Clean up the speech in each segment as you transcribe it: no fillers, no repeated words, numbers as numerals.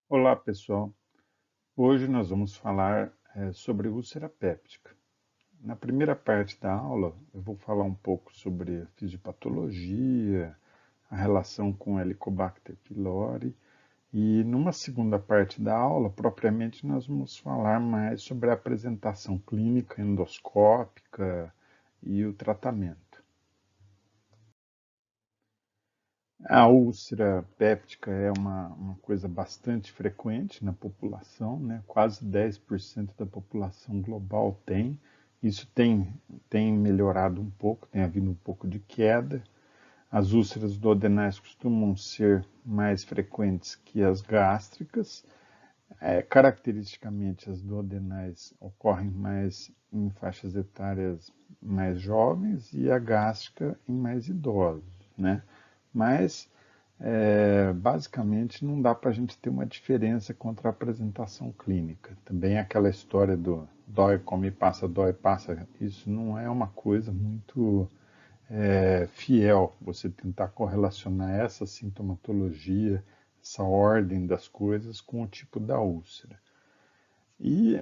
Olá, pessoal. Hoje nós vamos falar sobre úlcera péptica. Na primeira parte da aula, eu vou falar um pouco sobre a fisiopatologia, a relação com Helicobacter pylori, e numa segunda parte da aula, propriamente, nós vamos falar mais sobre a apresentação clínica endoscópica e o tratamento. A úlcera péptica é uma coisa bastante frequente na população, né? Quase 10% da população global tem. Isso tem melhorado um pouco, tem havido um pouco de queda. As úlceras duodenais costumam ser mais frequentes que as gástricas. Caracteristicamente, as duodenais ocorrem mais em faixas etárias mais jovens e a gástrica em mais idosos, né? Mas, basicamente, não dá para a gente ter uma diferença contra a apresentação clínica. Também aquela história do dói, passa, isso não é uma coisa muito fiel, você tentar correlacionar essa sintomatologia, essa ordem das coisas com o tipo da úlcera. E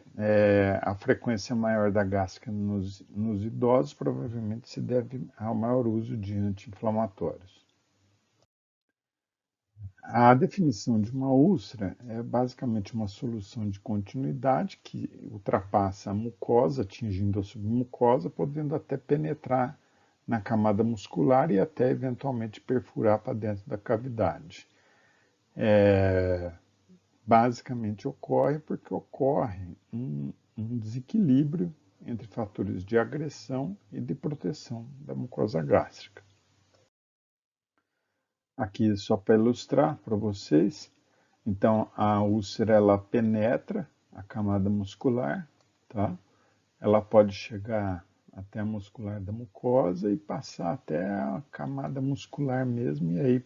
a frequência maior da gástrica nos idosos provavelmente se deve ao maior uso de anti-inflamatórios. A definição de uma úlcera é basicamente uma solução de continuidade que ultrapassa a mucosa, atingindo a submucosa, podendo até penetrar na camada muscular e até eventualmente perfurar para dentro da cavidade. Basicamente ocorre porque ocorre um desequilíbrio entre fatores de agressão e de proteção da mucosa gástrica. Aqui só para ilustrar para vocês, então a úlcera ela penetra a camada muscular, tá? Ela pode chegar até a muscular da mucosa e passar até a camada muscular mesmo e aí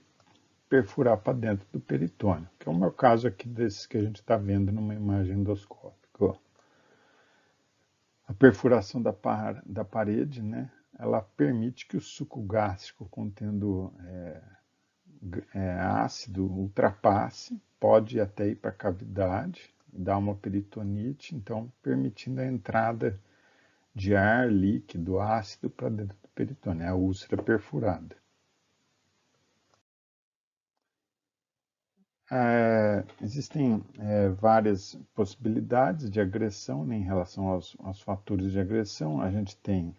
perfurar para dentro do peritônio, que é o meu caso aqui desses que a gente está vendo numa imagem endoscópica. Ó. A perfuração da parede, né, ela permite que o suco gástrico contendo ácido ultrapasse, pode até ir para a cavidade, dar uma peritonite, então permitindo a entrada de ar líquido, ácido para dentro do peritônio, é a úlcera perfurada. Existem várias possibilidades de agressão, né, em relação aos fatores de agressão. A gente tem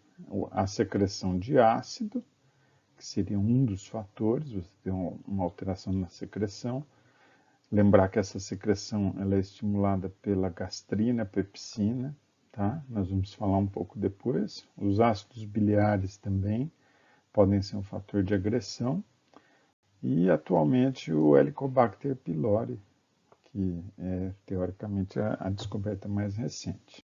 a secreção de ácido, que seria um dos fatores, você tem uma alteração na secreção. Lembrar que essa secreção ela é estimulada pela gastrina, pepsina, tá? Nós vamos falar um pouco depois. Os ácidos biliares também podem ser um fator de agressão. E atualmente o Helicobacter pylori, que é teoricamente a descoberta mais recente.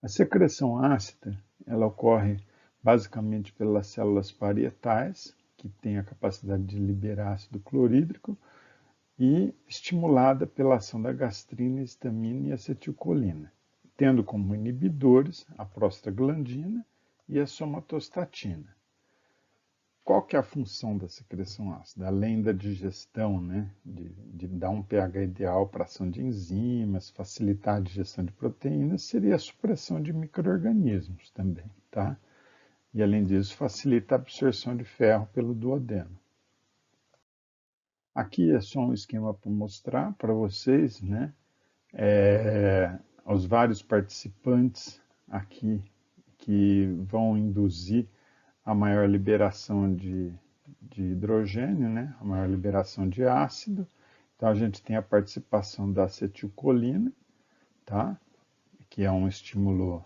A secreção ácida, ela ocorre basicamente pelas células parietais, que têm a capacidade de liberar ácido clorídrico, e estimulada pela ação da gastrina, histamina e acetilcolina, tendo como inibidores a prostaglandina e a somatostatina. Qual que é a função da secreção ácida? Além da digestão, né, de dar um pH ideal para a ação de enzimas, facilitar a digestão de proteínas, seria a supressão de micro-organismos também, tá? E além disso, facilita a absorção de ferro pelo duodeno. Aqui é só um esquema para mostrar para vocês, né, os vários participantes aqui que vão induzir a maior liberação de hidrogênio, né? A maior liberação de ácido. Então a gente tem a participação da acetilcolina, tá? Que é um estímulo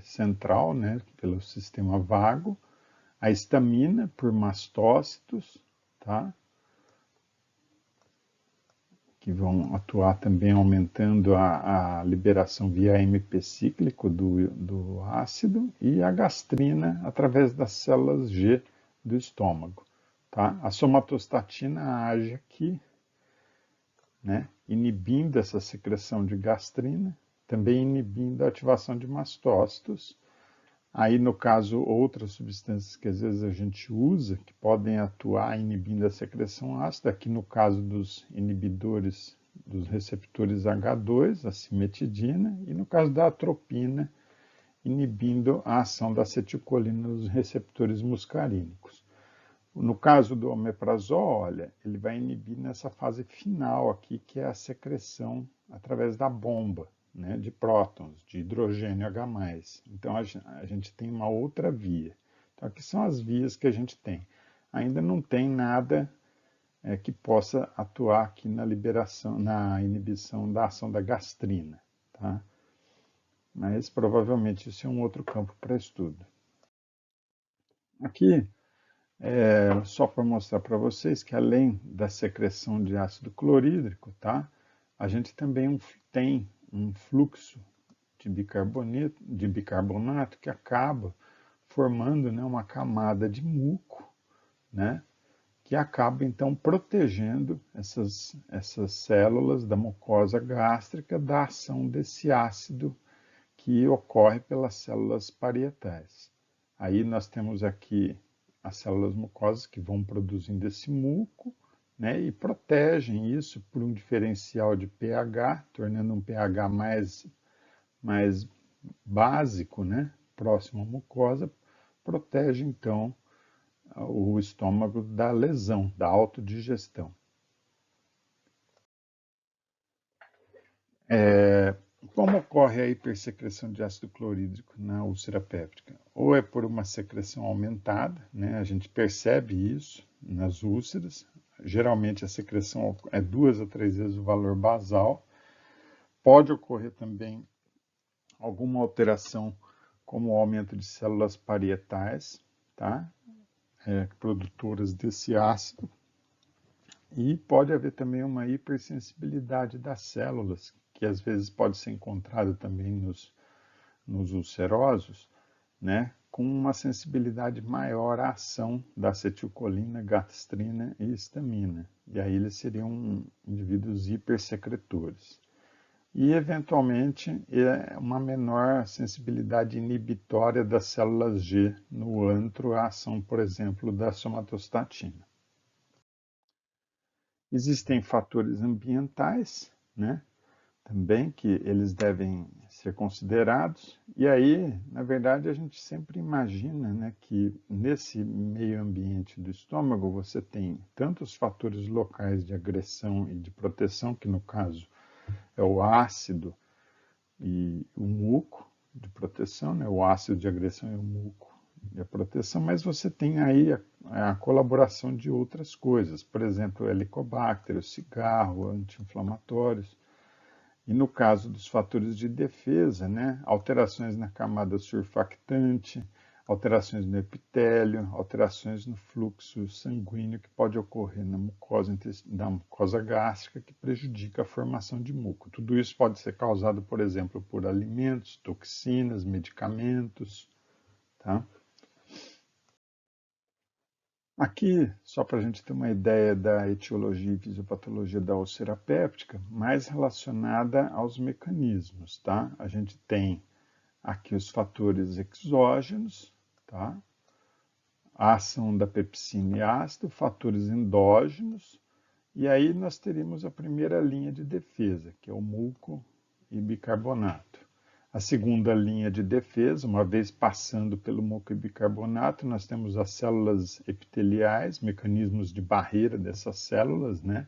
central, né? Pelo sistema vago. A histamina por mastócitos, tá? Que vão atuar também aumentando a liberação via MP cíclico do ácido, e a gastrina através das células G do estômago. Tá? A somatostatina age aqui, né, inibindo essa secreção de gastrina, também inibindo a ativação de mastócitos. Aí, no caso, outras substâncias que às vezes a gente usa, que podem atuar inibindo a secreção ácida, aqui no caso dos inibidores dos receptores H2, a cimetidina, e no caso da atropina, inibindo a ação da acetilcolina nos receptores muscarínicos. No caso do omeprazol, olha, ele vai inibir nessa fase final aqui, que é a secreção através da bomba, né, de prótons, de hidrogênio H+. Então, a gente tem uma outra via. Então, aqui são as vias que a gente tem. Ainda não tem nada que possa atuar aqui na liberação, na inibição da ação da gastrina, tá? Mas, provavelmente, isso é um outro campo para estudo. Aqui, só para mostrar para vocês que além da secreção de ácido clorídrico, tá? A gente também tem um fluxo de bicarbonato que acaba formando, né, uma camada de muco, né, que acaba então protegendo essas células da mucosa gástrica da ação desse ácido que ocorre pelas células parietais. Aí nós temos aqui as células mucosas que vão produzindo esse muco, né, e protegem isso por um diferencial de pH, tornando um pH mais básico, né, próximo à mucosa, protege então o estômago da lesão, da autodigestão. Como ocorre a hipersecreção de ácido clorídrico na úlcera péptica? Ou é por uma secreção aumentada, né? A gente percebe isso nas úlceras, geralmente a secreção é 2 a 3 vezes o valor basal. Pode ocorrer também alguma alteração, como o aumento de células parietais, tá? Produtoras desse ácido. E pode haver também uma hipersensibilidade das células, que às vezes pode ser encontrada também nos ulcerosos, né, com uma sensibilidade maior à ação da acetilcolina, gastrina e histamina. E aí eles seriam indivíduos hipersecretores. E, eventualmente, uma menor sensibilidade inibitória das células G no antro à ação, por exemplo, da somatostatina. Existem fatores ambientais, né, também, que eles devem ser considerados. E aí, na verdade, a gente sempre imagina, né, que nesse meio ambiente do estômago você tem tanto os fatores locais de agressão e de proteção, que no caso é o ácido e o muco de proteção, né, o ácido de agressão e o muco de proteção, mas você tem aí a colaboração de outras coisas, por exemplo, o helicobacter, o cigarro, anti-inflamatórios. E no caso dos fatores de defesa, né, alterações na camada surfactante, alterações no epitélio, alterações no fluxo sanguíneo que pode ocorrer na mucosa gástrica, que prejudica a formação de muco. Tudo isso pode ser causado, por exemplo, por alimentos, toxinas, medicamentos, tá? Aqui, só para a gente ter uma ideia da etiologia e fisiopatologia da úlcera péptica, mais relacionada aos mecanismos, tá? A gente tem aqui os fatores exógenos, tá? A ação da pepsina e ácido, fatores endógenos, e aí nós teríamos a primeira linha de defesa, que é o muco e bicarbonato. A segunda linha de defesa, uma vez passando pelo muco e bicarbonato, nós temos as células epiteliais, mecanismos de barreira dessas células, né?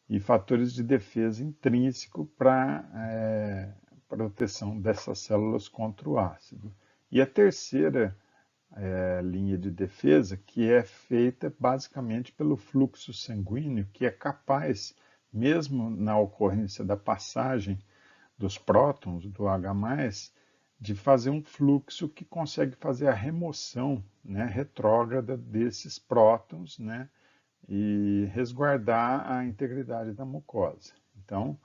E fatores de defesa intrínseco para proteção dessas células contra o ácido. E a terceira linha de defesa, que é feita basicamente pelo fluxo sanguíneo, que é capaz, mesmo na ocorrência da passagem dos prótons, do H+, de fazer um fluxo que consegue fazer a remoção, né, retrógrada desses prótons, né, e resguardar a integridade da mucosa. Então,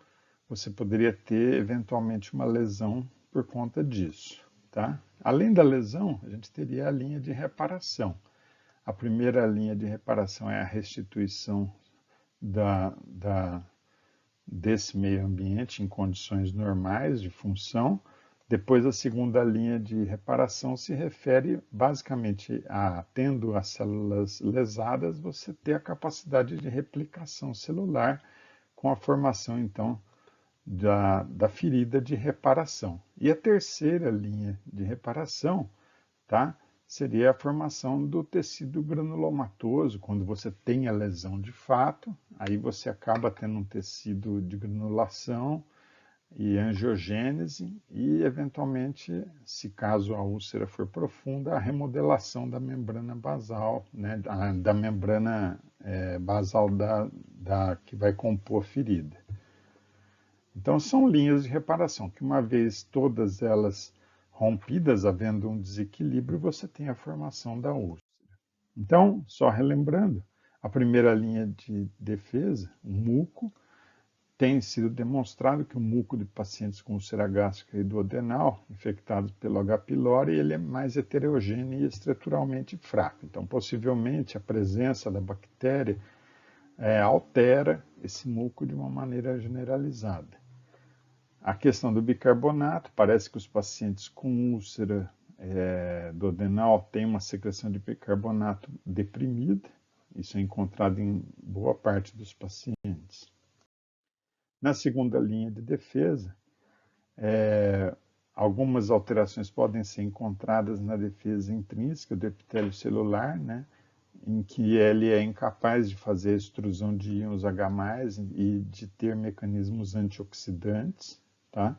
você poderia ter eventualmente uma lesão por conta disso, tá? Além da lesão, a gente teria a linha de reparação. A primeira linha de reparação é a restituição desse meio ambiente em condições normais de função, Depois, a segunda linha de reparação se refere basicamente a, tendo as células lesadas, você ter a capacidade de replicação celular com a formação, então, da ferida de reparação. E a terceira linha de reparação, tá? Seria a formação do tecido granulomatoso, quando você tem a lesão de fato, aí você acaba tendo um tecido de granulação e angiogênese e, eventualmente, se caso a úlcera for profunda, a remodelação da membrana basal, né, da membrana basal que vai compor a ferida. Então, são linhas de reparação, que uma vez todas elas rompidas, havendo um desequilíbrio, você tem a formação da úlcera. Então, só relembrando, a primeira linha de defesa, o muco, tem sido demonstrado que o muco de pacientes com úlcera gástrica e duodenal, infectados pelo H. pylori, ele é mais heterogêneo e estruturalmente fraco. Então, possivelmente, a presença da bactéria altera esse muco de uma maneira generalizada. A questão do bicarbonato, parece que os pacientes com úlcera duodenal têm uma secreção de bicarbonato deprimida. Isso é encontrado em boa parte dos pacientes. Na segunda linha de defesa, algumas alterações podem ser encontradas na defesa intrínseca do epitélio celular, né, em que ele é incapaz de fazer a extrusão de íons H+, e de ter mecanismos antioxidantes, tá?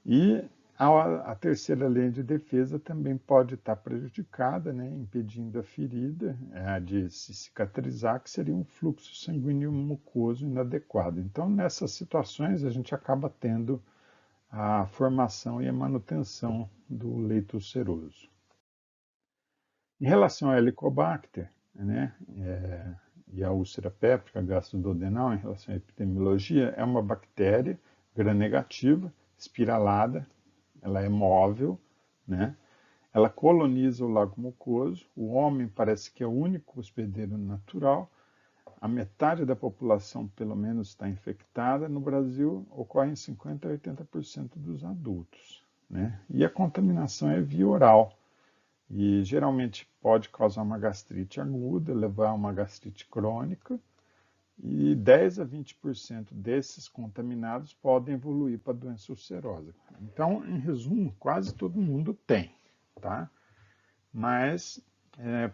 E a terceira linha de defesa também pode estar prejudicada, né, impedindo a ferida de se cicatrizar, que seria um fluxo sanguíneo mucoso inadequado. Então, nessas situações, a gente acaba tendo a formação e a manutenção do leito ulceroso. Em relação ao Helicobacter, né, e a úlcera péptica gastroduodenal, em relação à epidemiologia, é uma bactéria gram-negativa, espiralada, ela é móvel, né? Ela coloniza o lago mucoso. O homem parece que é o único hospedeiro natural. A metade da população, pelo menos, está infectada. No Brasil, ocorre em 50% a 80% dos adultos, né? E a contaminação é via oral. E geralmente pode causar uma gastrite aguda, levar a uma gastrite crônica. E 10 a 20% desses contaminados podem evoluir para doença ulcerosa. Então, em resumo, quase todo mundo tem, tá? Mas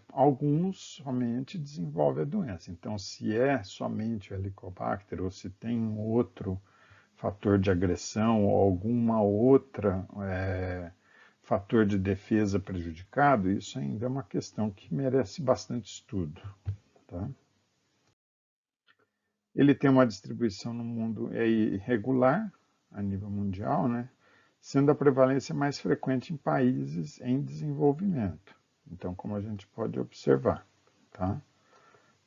alguns somente desenvolvem a doença. Então, se é somente o Helicobacter ou se tem um outro fator de agressão ou alguma outra fator de defesa prejudicado, isso ainda é uma questão que merece bastante estudo, tá? Ele tem uma distribuição no mundo irregular, a nível mundial, né? Sendo a prevalência mais frequente em países em desenvolvimento. Então, como a gente pode observar, tá?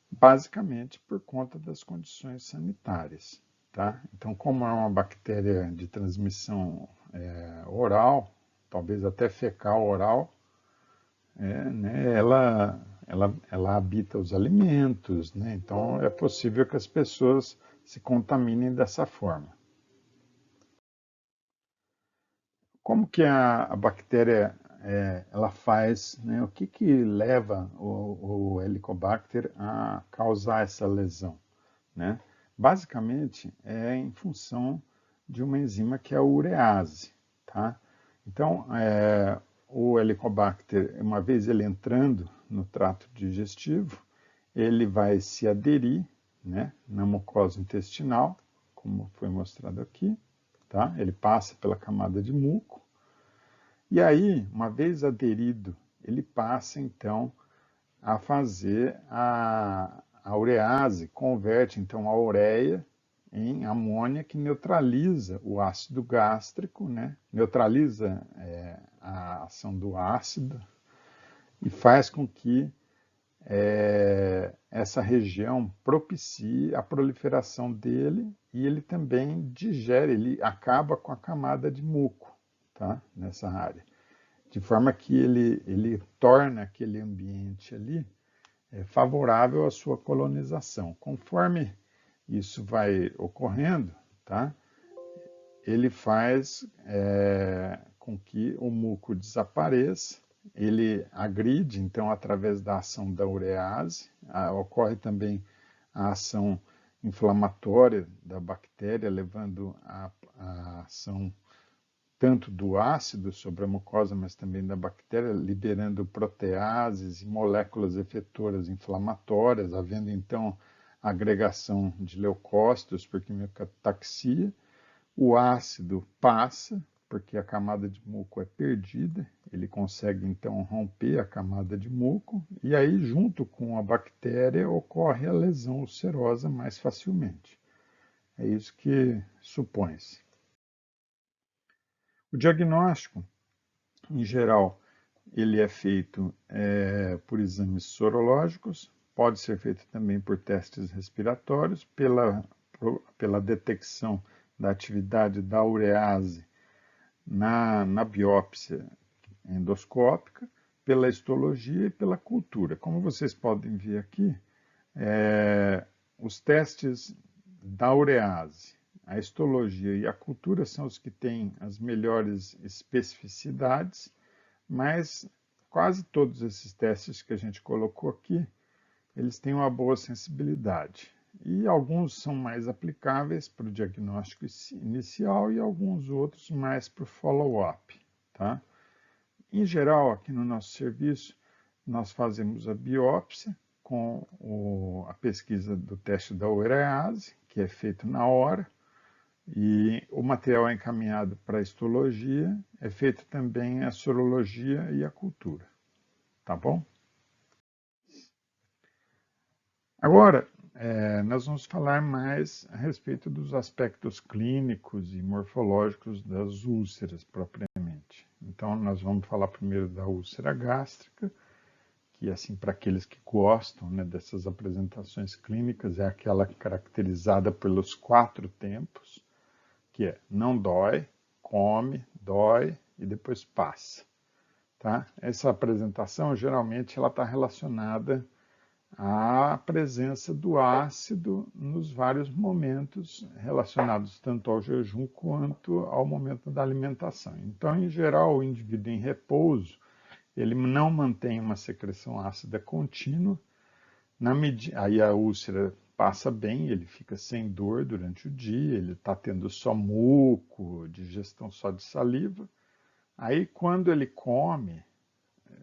Basicamente por conta das condições sanitárias, tá? Então, como é uma bactéria de transmissão oral, talvez até fecal oral, né, ela habita os alimentos, né? Então é possível que as pessoas se contaminem dessa forma. Como que a bactéria ela faz, né? O que leva o Helicobacter a causar essa lesão, né? Basicamente é em função de uma enzima que é a urease, tá? Então, o Helicobacter, uma vez ele entrando no trato digestivo, ele vai se aderir, né, na mucosa intestinal, como foi mostrado aqui, tá? Ele passa pela camada de muco, e aí, uma vez aderido, ele passa então a fazer a urease, converte então a ureia em amônia, que neutraliza o ácido gástrico, né? Neutraliza a ação do ácido e faz com que essa região propicie a proliferação dele e ele também digere, ele acaba com a camada de muco, tá? Nessa área. De forma que ele torna aquele ambiente ali favorável à sua colonização. Conforme isso vai ocorrendo, tá? ele faz com que o muco desapareça, ele agride, então, através da ação da urease, ocorre também a ação inflamatória da bactéria, levando a ação tanto do ácido sobre a mucosa, mas também da bactéria, liberando proteases e moléculas efetoras inflamatórias, havendo então agregação de leucócitos por quimiocataxia. O ácido passa, porque a camada de muco é perdida, ele consegue então romper a camada de muco, e aí, junto com a bactéria, ocorre a lesão ulcerosa mais facilmente. É isso que supõe-se. O diagnóstico, em geral, ele é feito por exames sorológicos, pode ser feito também por testes respiratórios, pela detecção da atividade da urease na biópsia endoscópica, pela histologia e pela cultura. Como vocês podem ver aqui, os testes da urease, a histologia e a cultura são os que têm as melhores especificidades, mas quase todos esses testes que a gente colocou aqui, eles têm uma boa sensibilidade. E alguns são mais aplicáveis para o diagnóstico inicial e alguns outros mais para o follow-up. Tá? Em geral, aqui no nosso serviço, nós fazemos a biópsia com a pesquisa do teste da urease, que é feito na hora, e o material é encaminhado para a histologia, é feito também a sorologia e a cultura. Tá bom? Agora, nós vamos falar mais a respeito dos aspectos clínicos e morfológicos das úlceras propriamente. Então, nós vamos falar primeiro da úlcera gástrica, que, assim, para aqueles que gostam, né, dessas apresentações clínicas, é aquela caracterizada pelos 4 tempos, que é não dói, come, dói e depois passa. Tá? Essa apresentação, geralmente, ela está relacionada à presença do ácido nos vários momentos relacionados tanto ao jejum quanto ao momento da alimentação. Então, em geral, o indivíduo em repouso, ele não mantém uma secreção ácida contínua, aí a úlcera passa bem, ele fica sem dor durante o dia, ele está tendo só muco, digestão só de saliva. Aí, quando ele come,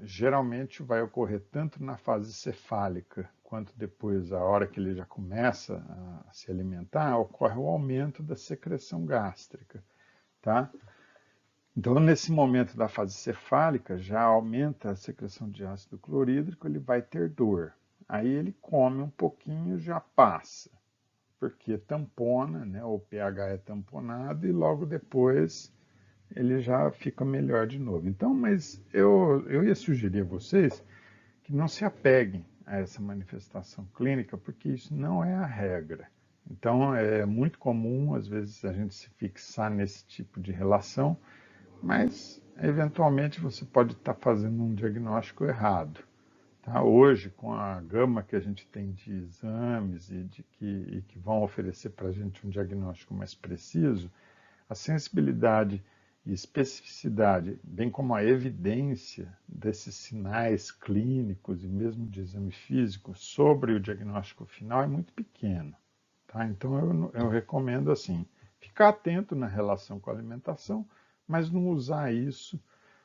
geralmente vai ocorrer tanto na fase cefálica quanto depois, a hora que ele já começa a se alimentar, ocorre o aumento da secreção gástrica, tá? Então, nesse momento da fase cefálica, já aumenta a secreção de ácido clorídrico, ele vai ter dor. Aí ele come um pouquinho, já passa, porque tampona, né? O pH é tamponado e logo depois ele já fica melhor de novo. Então, mas eu ia sugerir a vocês que não se apeguem a essa manifestação clínica, porque isso não é a regra. Então, é muito comum, às vezes, a gente se fixar nesse tipo de relação, mas, eventualmente, você pode estar fazendo um diagnóstico errado. Tá? Hoje, com a gama que a gente tem de exames e que vão oferecer para a gente um diagnóstico mais preciso, a sensibilidade e especificidade, bem como a evidência desses sinais clínicos e mesmo de exame físico sobre o diagnóstico final é muito pequeno. Tá? Então, eu recomendo assim, ficar atento na relação com a alimentação, mas não usar isso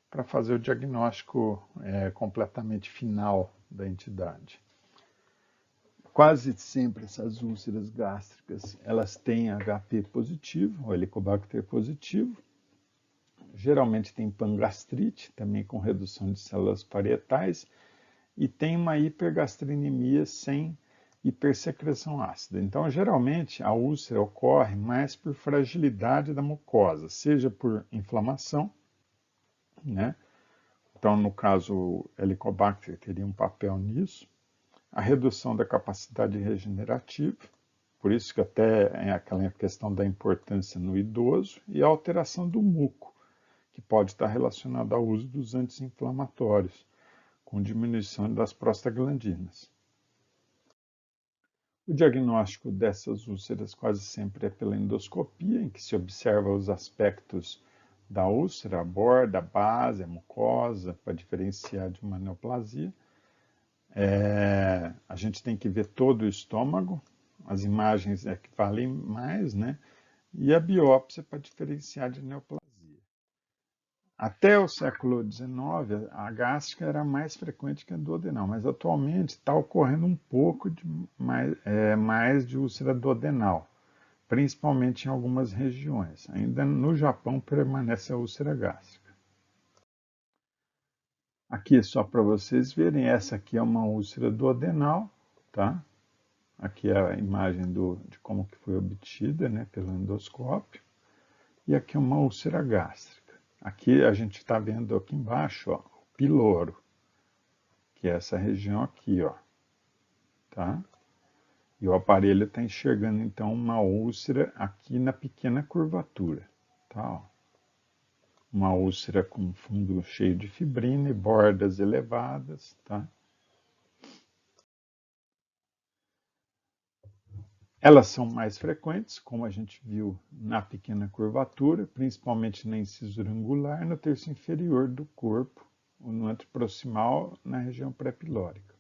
para fazer o diagnóstico completamente final da entidade. Quase sempre essas úlceras gástricas, elas têm HP positivo, o Helicobacter positivo. Geralmente tem pangastrite, também com redução de células parietais, e tem uma hipergastrinemia sem hipersecreção ácida. Então, geralmente, a úlcera ocorre mais por fragilidade da mucosa, seja por inflamação, né? Então, no caso, o Helicobacter teria um papel nisso, a redução da capacidade regenerativa, por isso que até é aquela questão da importância no idoso, e a alteração do muco, que pode estar relacionada ao uso dos anti-inflamatórios, com diminuição das prostaglandinas. O diagnóstico dessas úlceras quase sempre é pela endoscopia, em que se observa os aspectos da úlcera, a borda, a base, a mucosa, para diferenciar de uma neoplasia. A gente tem que ver todo o estômago, as imagens é que valem mais, né? E a biópsia para diferenciar de neoplasia. Até o século XIX, a gástrica era mais frequente que a duodenal, mas atualmente está ocorrendo um pouco mais de úlcera duodenal, principalmente em algumas regiões. Ainda no Japão permanece a úlcera gástrica. Aqui, só para vocês verem, essa aqui é uma úlcera duodenal, tá? Aqui é a imagem de como que foi obtida, né, pelo endoscópio. E aqui é uma úlcera gástrica. Aqui a gente está vendo aqui embaixo, ó, o piloro, que é essa região aqui, ó, tá? E o aparelho está enxergando então uma úlcera aqui na pequena curvatura, tá? Ó. Uma úlcera com fundo cheio de fibrina e bordas elevadas, tá? Elas são mais frequentes, como a gente viu na pequena curvatura, principalmente na incisura angular, no terço inferior do corpo, no anteproximal, na região pré-pilórica.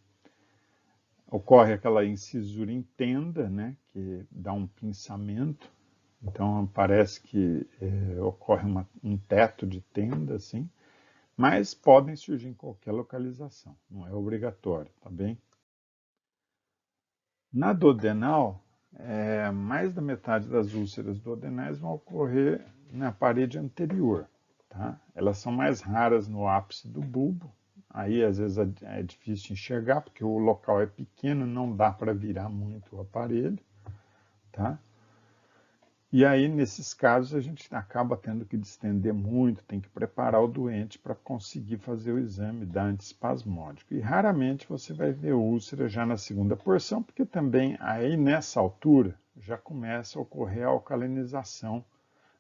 Ocorre aquela incisura em tenda, né, que dá um pinçamento, então parece que ocorre um teto de tenda, assim, mas podem surgir em qualquer localização, não é obrigatório, tá bem? Na duodenal, mais da metade das úlceras duodenais vão ocorrer na parede anterior. Tá? Elas são mais raras no ápice do bulbo, aí às vezes é difícil enxergar, porque o local é pequeno, não dá para virar muito o aparelho. Tá? E aí, nesses casos, a gente acaba tendo que distender muito, tem que preparar o doente para conseguir fazer o exame da antiespasmódico. E raramente você vai ver úlcera já na segunda porção, porque também aí nessa altura já começa a ocorrer a alcalinização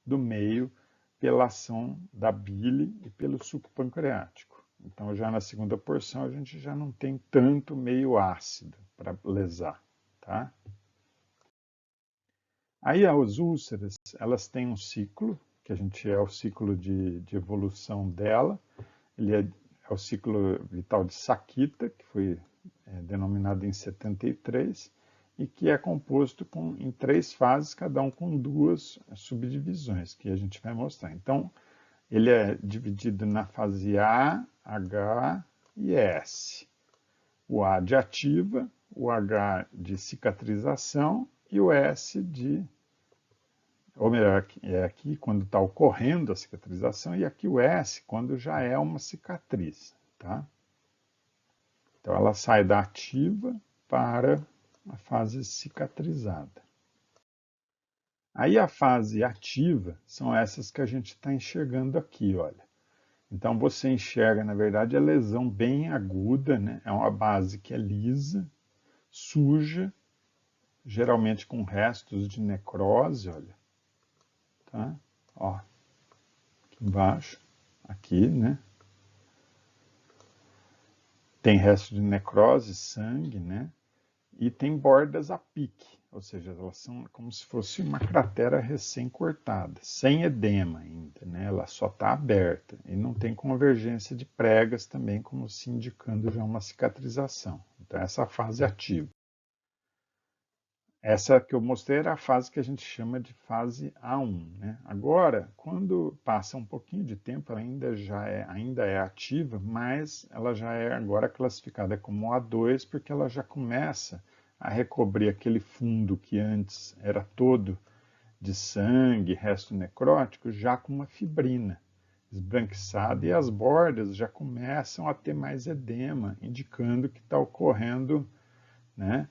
do meio pela ação da bile e pelo suco pancreático. Então, já na segunda porção, a gente já não tem tanto meio ácido para lesar, tá? Aí as úlceras, elas têm um ciclo, que a gente é o ciclo de evolução dela, ele é o ciclo vital de Sakita, que foi denominado em 73, e que é composto em 3 fases, cada um com 2 subdivisões, que a gente vai mostrar. Então, ele é dividido na fase A, H e S. O A de ativa, o H de cicatrização e o S de, ou melhor, é aqui quando está ocorrendo a cicatrização e aqui o S quando já é uma cicatriz, tá? Então ela sai da ativa para a fase cicatrizada. Aí a fase ativa são essas que a gente está enxergando aqui, olha. Então você enxerga, na verdade, a lesão bem aguda, né? É uma base que é lisa, suja, geralmente com restos de necrose, olha. Tá? Ó, aqui embaixo, aqui, né? Tem resto de necrose, sangue, né? E tem bordas a pique, ou seja, elas são como se fosse uma cratera recém-cortada, sem edema ainda, né? Ela só está aberta e não tem convergência de pregas também, como se indicando já uma cicatrização. Então, essa é a fase ativa. Essa que eu mostrei era a fase que a gente chama de fase A1. Né? Agora, quando passa um pouquinho de tempo, ela ainda é ativa, mas ela já é agora classificada como A2, porque ela já começa a recobrir aquele fundo que antes era todo de sangue, resto necrótico, já com uma fibrina esbranquiçada, e as bordas já começam a ter mais edema, indicando que está ocorrendo, né?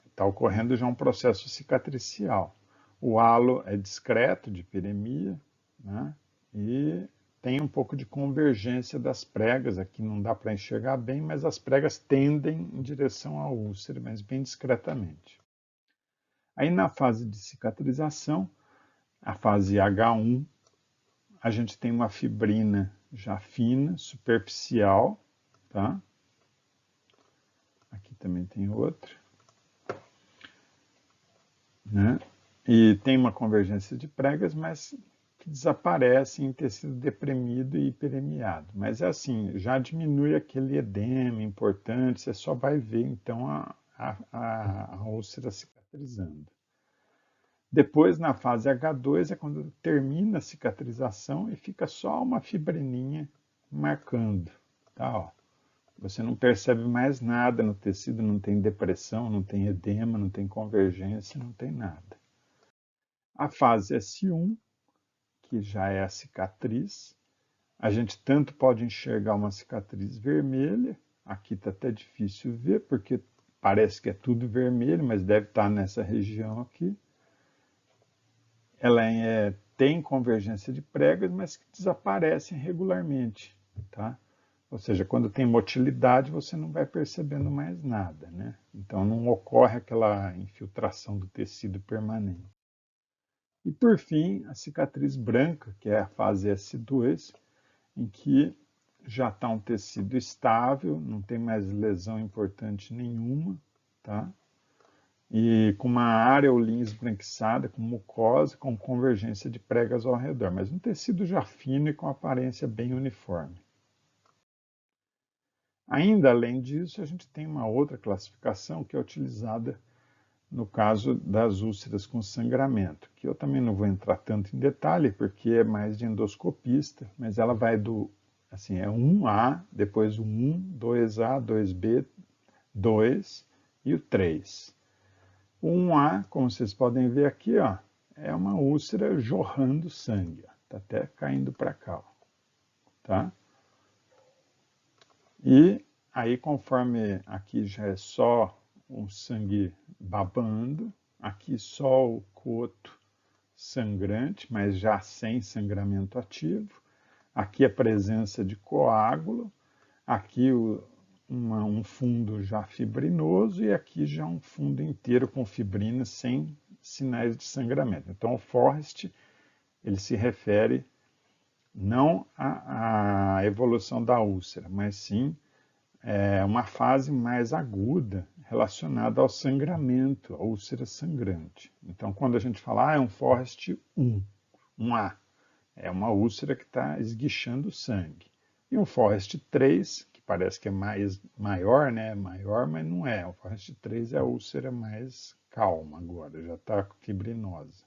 Está ocorrendo já um processo cicatricial. O halo é discreto de piremia, né? E tem um pouco de convergência das pregas, aqui não dá para enxergar bem, mas as pregas tendem em direção à úlcera, mas bem discretamente. Aí na fase de cicatrização, a fase H1, a gente tem uma fibrina já fina, superficial, tá? Aqui também tem outro, né? E tem uma convergência de pregas, mas que desaparece em tecido deprimido e hiperemiado. Mas é assim, já diminui aquele edema importante, você só vai ver então a úlcera cicatrizando. Depois, na fase H2, é quando termina a cicatrização e fica só uma fibrininha marcando. Tá, ó. Você não percebe mais nada no tecido, não tem depressão, não tem edema, não tem convergência, não tem nada. A fase S1, que já é a cicatriz, a gente tanto pode enxergar uma cicatriz vermelha, aqui está até difícil ver, porque parece que é tudo vermelho, mas deve estar nessa região aqui. Ela tem convergência de pregas, mas que desaparecem regularmente, tá? Ou seja, quando tem motilidade, você não vai percebendo mais nada, né? Então não ocorre aquela infiltração do tecido permanente. E por fim, a cicatriz branca, que é a fase S2, em que já está um tecido estável, não tem mais lesão importante nenhuma, tá? E com uma areolinha esbranquiçada, com mucosa, com convergência de pregas ao redor, mas um tecido já fino e com aparência bem uniforme. Ainda além disso, a gente tem uma outra classificação que é utilizada no caso das úlceras com sangramento, que eu também não vou entrar tanto em detalhe, porque é mais de endoscopista, mas ela vai do, assim, é 1A, depois o 1, 2A, 2B, 2 e o 3. O 1A, como vocês podem ver aqui, ó, é uma úlcera jorrando sangue, está até caindo para cá, ó, tá? E aí, conforme aqui já é só o sangue babando, aqui só o coto sangrante, mas já sem sangramento ativo. Aqui a presença de coágulo, aqui um fundo já fibrinoso e aqui já um fundo inteiro com fibrina sem sinais de sangramento. Então o Forrest ele se refere não à evolução da úlcera, mas sim uma fase mais aguda relacionada ao sangramento, à úlcera sangrante. Então, quando a gente fala, é um Forrest 1, 1A, é uma úlcera que está esguichando sangue. E um Forrest 3, que parece que é maior, né? Maior, mas não é. O Forrest 3 é a úlcera mais calma agora, já está fibrinosa.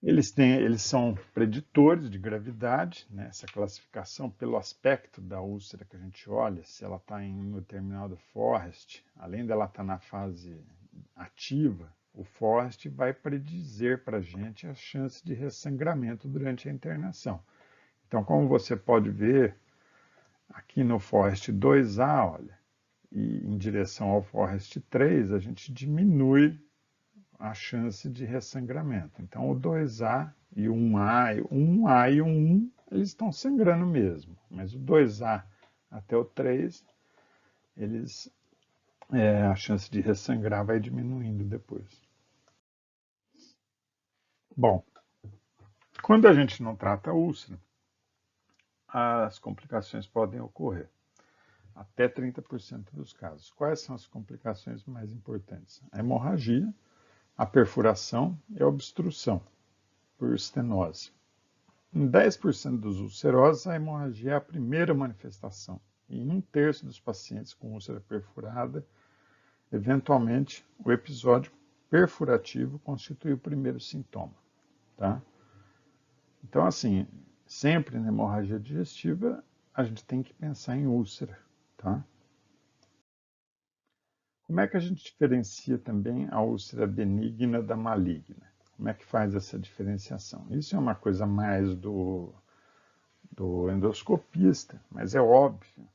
Eles são preditores de gravidade, né? Essa classificação pelo aspecto da úlcera que a gente olha, se ela está em um determinado Forrest, além dela estar na fase ativa, o Forrest vai predizer para a gente a chance de ressangramento durante a internação. Então, como você pode ver, aqui no Forrest 2A, olha, e em direção ao Forrest 3, a gente diminui a chance de ressangramento. Então, o 2A e o 1A, o 1A e o 1, eles estão sangrando mesmo, mas o 2A até o 3, a chance de ressangrar vai diminuindo depois. Bom, quando a gente não trata a úlcera, as complicações podem ocorrer, até 30% dos casos. Quais são as complicações mais importantes? A hemorragia, a perfuração e a obstrução por estenose. Em 10% dos ulcerosos, a hemorragia é a primeira manifestação. E em 1/3 dos pacientes com úlcera perfurada, eventualmente, o episódio perfurativo constitui o primeiro sintoma. Tá? Então, assim, sempre na hemorragia digestiva, a gente tem que pensar em úlcera. Tá? Como é que a gente diferencia também a úlcera benigna da maligna? Como é que faz essa diferenciação? Isso é uma coisa mais do endoscopista, mas é óbvio que,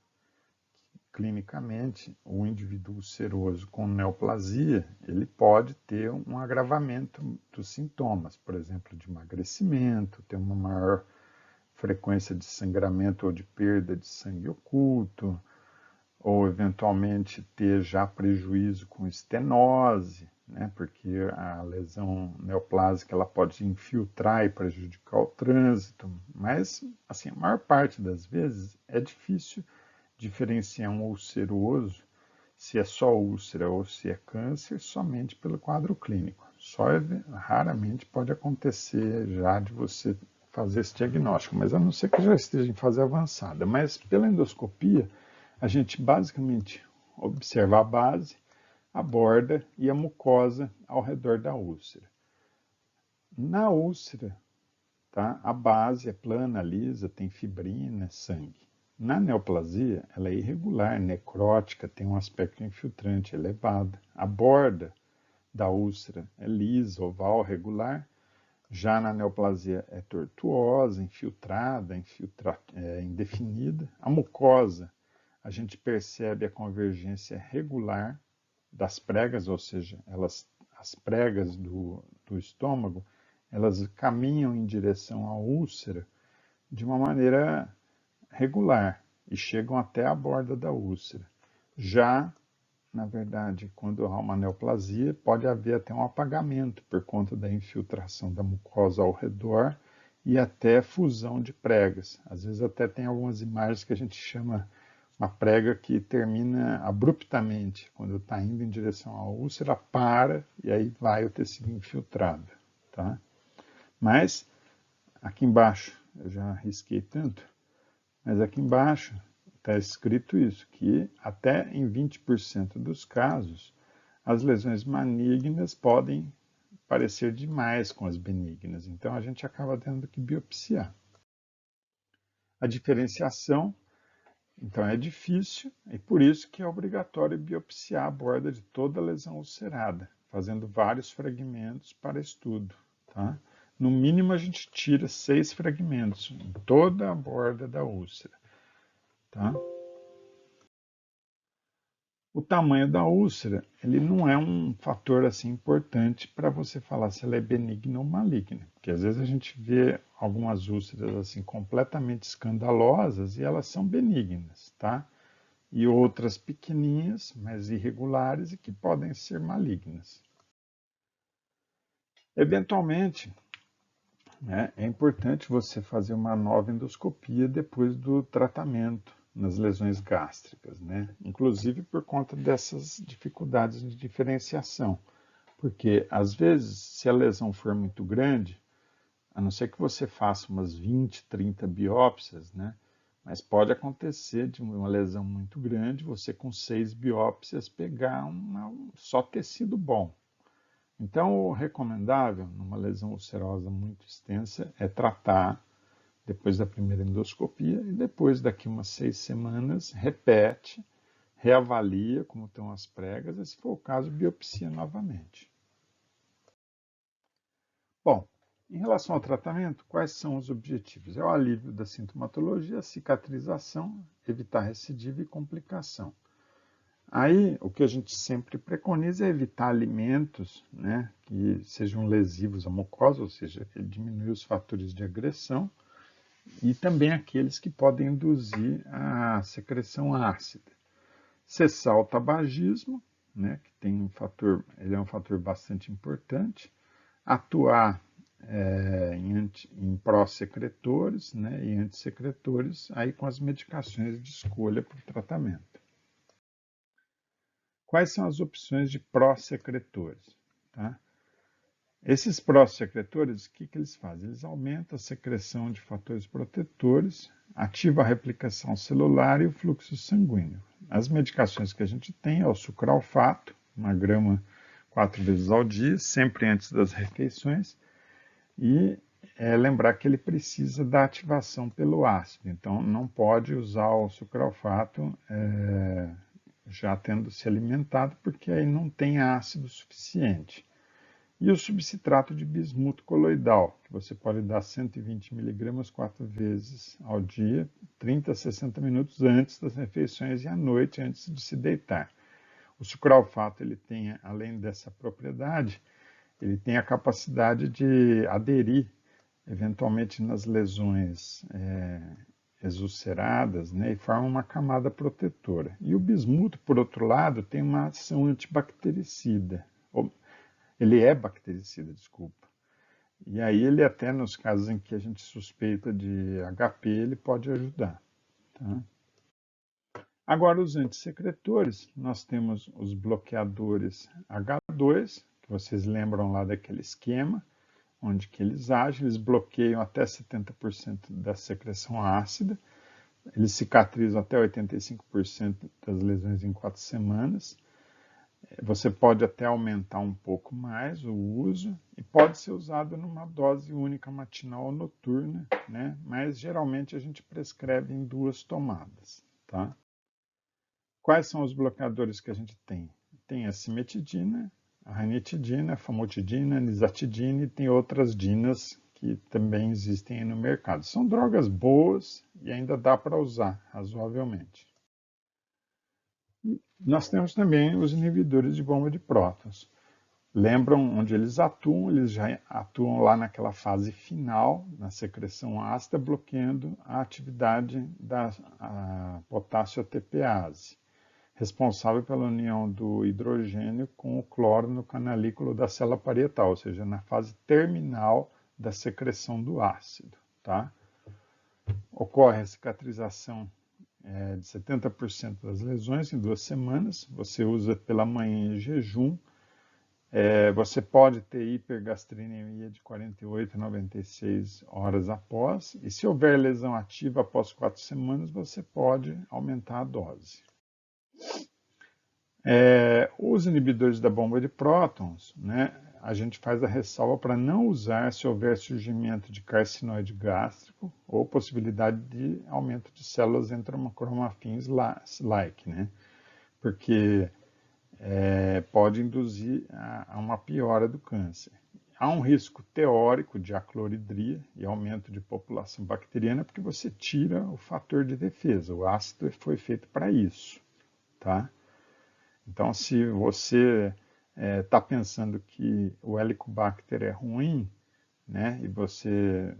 clinicamente, o indivíduo ulceroso com neoplasia, ele pode ter um agravamento dos sintomas, por exemplo, de emagrecimento, ter uma maior frequência de sangramento ou de perda de sangue oculto, ou eventualmente ter já prejuízo com estenose, né, porque a lesão neoplásica ela pode infiltrar e prejudicar o trânsito, mas assim, a maior parte das vezes é difícil diferenciar um ulceroso, se é só úlcera ou se é câncer, somente pelo quadro clínico. Só raramente pode acontecer já de você fazer esse diagnóstico, mas a não ser que já esteja em fase avançada. Mas pela endoscopia, a gente basicamente observa a base, a borda e a mucosa ao redor da úlcera. Na úlcera, tá, a base é plana, lisa, tem fibrina, sangue. Na neoplasia, ela é irregular, necrótica, tem um aspecto infiltrante elevado. A borda da úlcera é lisa, oval, regular. Já na neoplasia é tortuosa, infiltrada, indefinida. A mucosa, a gente percebe a convergência regular das pregas, ou seja, as pregas do estômago, elas caminham em direção à úlcera de uma maneira regular e chegam até a borda da úlcera. Já, na verdade, quando há uma neoplasia, pode haver até um apagamento por conta da infiltração da mucosa ao redor e até fusão de pregas. Às vezes até tem algumas imagens que a gente chama uma prega que termina abruptamente, quando está indo em direção à úlcera, para e aí vai o tecido infiltrado. Tá? Mas, aqui embaixo, eu já risquei tanto, mas aqui embaixo está escrito isso, que até em 20% dos casos, as lesões malignas podem parecer demais com as benignas. Então, a gente acaba tendo que biopsiar. A diferenciação, então, é difícil e por isso que é obrigatório biopsiar a borda de toda lesão ulcerada, fazendo vários fragmentos para estudo. Tá? No mínimo, a gente tira 6 fragmentos em toda a borda da úlcera. Tá? O tamanho da úlcera, ele não é um fator assim importante para você falar se ela é benigna ou maligna, porque às vezes a gente vê algumas úlceras assim completamente escandalosas e elas são benignas, tá? E outras pequeninhas, mas irregulares e que podem ser malignas. Eventualmente, né, é importante você fazer uma nova endoscopia depois do tratamento nas lesões gástricas, né? Inclusive por conta dessas dificuldades de diferenciação. Porque, às vezes, se a lesão for muito grande, a não ser que você faça umas 20, 30 biópsias, né? Mas pode acontecer de uma lesão muito grande, você com 6 biópsias pegar só tecido bom. Então, o recomendável, numa lesão ulcerosa muito extensa, é tratar depois da primeira endoscopia e depois, daqui umas 6 semanas, repete, reavalia como estão as pregas e, se for o caso, biopsia novamente. Bom, em relação ao tratamento, quais são os objetivos? É o alívio da sintomatologia, cicatrização, evitar recidiva e complicação. Aí, o que a gente sempre preconiza é evitar alimentos, né, que sejam lesivos à mucosa, ou seja, diminuir os fatores de agressão, e também aqueles que podem induzir a secreção ácida. Cessar o tabagismo, né, que tem ele é um fator bastante importante. Atuar em pró-secretores, né, e antissecretores, aí com as medicações de escolha para o tratamento. Quais são as opções de pró-secretores? Tá? Esses pró-secretores, o que eles fazem? Eles aumentam a secreção de fatores protetores, ativam a replicação celular e o fluxo sanguíneo. As medicações que a gente tem é o sucralfato, 1 grama 4 vezes ao dia, sempre antes das refeições, e lembrar que ele precisa da ativação pelo ácido, então não pode usar o sucralfato já tendo se alimentado, porque aí não tem ácido suficiente. E o substrato de bismuto coloidal, que você pode dar 120 mg 4 vezes ao dia, 30 a 60 minutos antes das refeições e à noite antes de se deitar. O sucralfato, ele tem, além dessa propriedade, ele tem a capacidade de aderir, eventualmente nas lesões exulceradas, né, e forma uma camada protetora. E o bismuto, por outro lado, tem uma ação antibactericida. Ele é bactericida, desculpa. E aí ele até nos casos em que a gente suspeita de HP, ele pode ajudar. Tá? Agora, os antissecretores, nós temos os bloqueadores H2, que vocês lembram lá daquele esquema, onde que eles agem, eles bloqueiam até 70% da secreção ácida, eles cicatrizam até 85% das lesões em 4 semanas. Você pode até aumentar um pouco mais o uso e pode ser usado numa dose única matinal ou noturna, né? Mas geralmente a gente prescreve em 2 tomadas, tá? Quais são os bloqueadores que a gente tem? Tem a cimetidina, a ranitidina, a famotidina, a nizatidina e tem outras dinas que também existem no mercado. São drogas boas e ainda dá para usar razoavelmente. Nós temos também os inibidores de bomba de prótons. Lembram onde eles atuam? Eles já atuam lá naquela fase final, na secreção ácida, bloqueando a atividade da potássio ATPase, responsável pela união do hidrogênio com o cloro no canalículo da célula parietal, ou seja, na fase terminal da secreção do ácido. Tá? Ocorre a cicatrização de 70% das lesões em 2 semanas, você usa pela manhã em jejum, você pode ter hipergastrinemia de 48 a 96 horas após, e se houver lesão ativa após 4 semanas, você pode aumentar a dose. Os inibidores da bomba de prótons, né, a gente faz a ressalva para não usar se houver surgimento de carcinoide gástrico ou possibilidade de aumento de células enterocromafins-like, né, porque pode induzir a uma piora do câncer. Há um risco teórico de acloridria e aumento de população bacteriana porque você tira o fator de defesa. O ácido foi feito para isso, tá? Então, se você está pensando que o Helicobacter é ruim, né, e você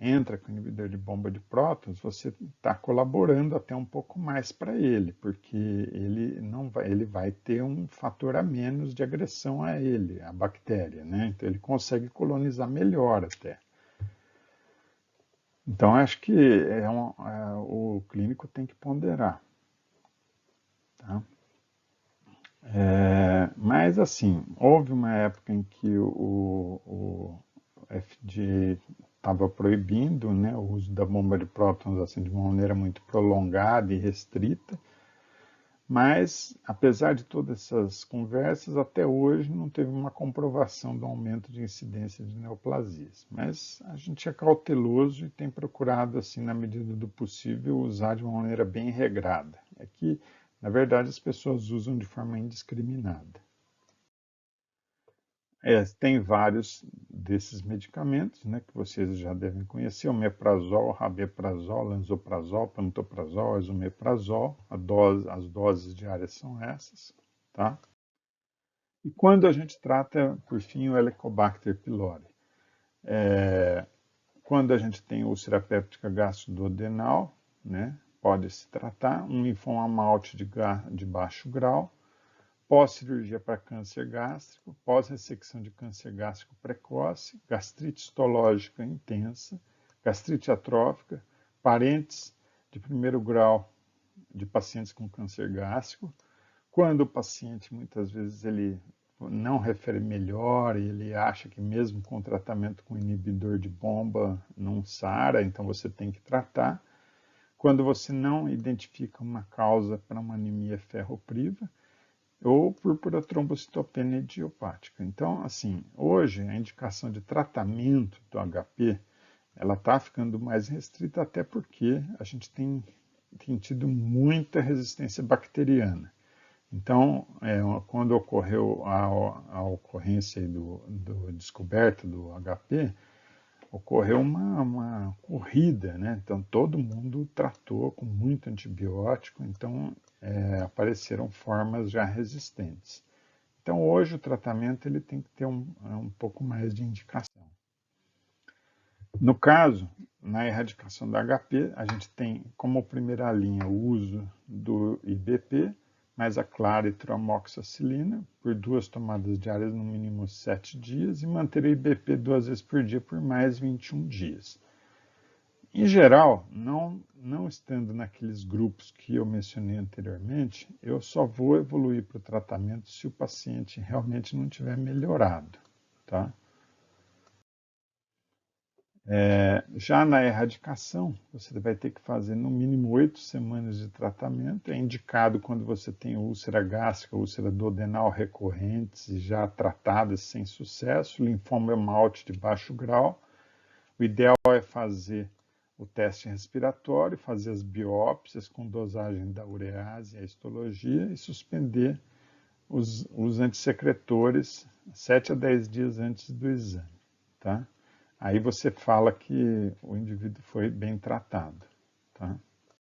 entra com o inibidor de bomba de prótons, você está colaborando até um pouco mais para ele, porque ele vai ter um fator a menos de agressão a ele, a bactéria, né? Então ele consegue colonizar melhor até. Então acho que o clínico tem que ponderar, tá? Mas assim, houve uma época em que o FDA estava proibindo, né, o uso da bomba de prótons assim, de uma maneira muito prolongada e restrita, mas apesar de todas essas conversas, até hoje não teve uma comprovação do aumento de incidência de neoplasias. Mas a gente é cauteloso e tem procurado, assim, na medida do possível, usar de uma maneira bem regrada. É que, na verdade, as pessoas usam de forma indiscriminada. Tem vários desses medicamentos, né, que vocês já devem conhecer, o omeprazol, rabeprazol, lansoprazol, pantoprazol, esomeprazol, as doses diárias são essas, tá? E quando a gente trata, por fim, o Helicobacter pylori? Quando a gente tem úlcera péptica gastroduodenal, né, pode-se tratar um linfoma malte de baixo grau, pós-cirurgia para câncer gástrico, pós-ressecção de câncer gástrico precoce, gastrite histológica intensa, gastrite atrófica, parentes de primeiro grau de pacientes com câncer gástrico, quando o paciente muitas vezes ele não refere melhor e ele acha que mesmo com tratamento com inibidor de bomba não sara, então você tem que tratar. Quando você não identifica uma causa para uma anemia ferropriva, ou púrpura trombocitopenia idiopática. Então, assim, hoje a indicação de tratamento do HP, ela está ficando mais restrita até porque a gente tem tido muita resistência bacteriana. Então, quando ocorreu a ocorrência do descoberta do HP, ocorreu uma corrida, né? Então todo mundo tratou com muito antibiótico, então apareceram formas já resistentes. Então hoje o tratamento ele tem que ter um pouco mais de indicação. No caso, na erradicação da HP, a gente tem como primeira linha o uso do IBP, mais a claritroamoxicilina, por 2 tomadas diárias no mínimo 7 dias, e manter o IBP 2 vezes por dia por mais 21 dias. Em geral, não estando naqueles grupos que eu mencionei anteriormente, eu só vou evoluir para o tratamento se o paciente realmente não tiver melhorado, tá? Já na erradicação, você vai ter que fazer no mínimo 8 semanas de tratamento. É indicado quando você tem úlcera gástrica, úlcera duodenal recorrentes e já tratadas sem sucesso, linfoma malte de baixo grau. O ideal é fazer o teste respiratório, fazer as biópsias com dosagem da urease e a histologia e suspender os antissecretores 7 a 10 dias antes do exame, tá? Aí você fala que o indivíduo foi bem tratado, tá?